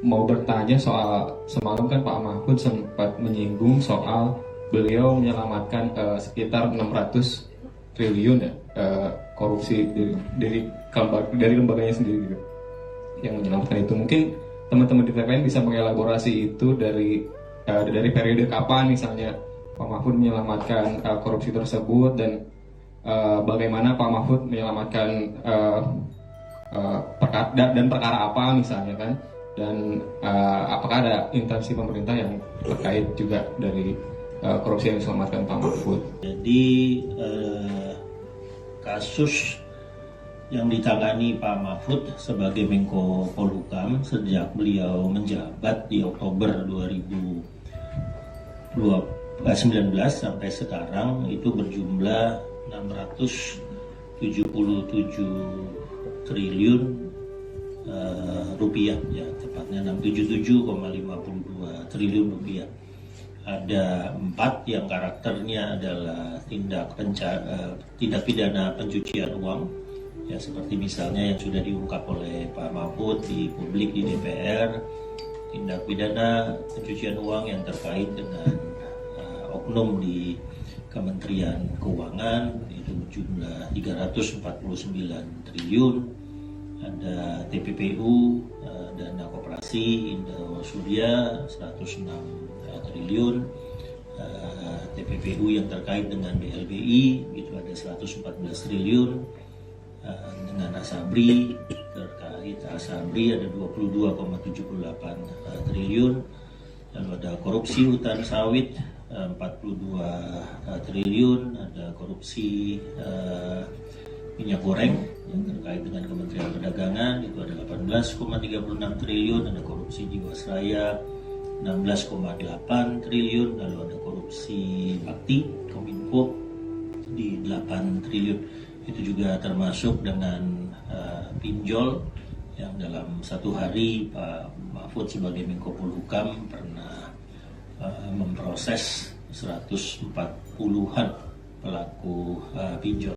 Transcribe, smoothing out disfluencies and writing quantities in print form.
mau bertanya soal semalam kan Pak Mahfud sempat menyinggung soal beliau menyelamatkan sekitar 600 triliun ya, korupsi dari lembaganya sendiri gitu, yang menyelamatkan itu. Mungkin teman-teman di TPN bisa mengelaborasi itu dari periode kapan misalnya Pak Mahfud menyelamatkan korupsi tersebut, dan bagaimana Pak Mahfud menyelamatkan perkara apa misalnya kan, dan apakah ada instansi pemerintah yang terkait juga dari korupsi yang diselamatkan Pak Mahfud. Jadi kasus yang ditangani Pak Mahfud sebagai Menko Polhukam sejak beliau menjabat di Oktober 2019 sampai sekarang itu berjumlah 677 triliun rupiah, ya tepatnya 677,52 triliun rupiah. Ada 4 yang karakternya adalah tindak pidana pencucian uang, ya seperti misalnya yang sudah diungkap oleh Pak Mahfud di publik di DPR, tindak pidana pencucian uang yang terkait dengan oknum di Kementerian Keuangan itu berjumlah 349 triliun. Ada TPPU, dana koperasi Indosurya 106 triliun, TPPU yang terkait dengan BLBI itu ada 114 triliun, dengan Asabri terkait Asabri ada 22,78 triliun, lalu ada korupsi hutan sawit 42 triliun, ada korupsi minyak goreng yang terkait dengan Kementerian Perdagangan itu ada 18,36 triliun, ada korupsi Jiwasraya 16,8 triliun, lalu ada korupsi bakti Kominfo di 8 triliun. Itu juga termasuk dengan pinjol yang dalam satu hari Pak Mahfud sebagai Menko Polhukam pernah memproses 140-an pelaku pinjol.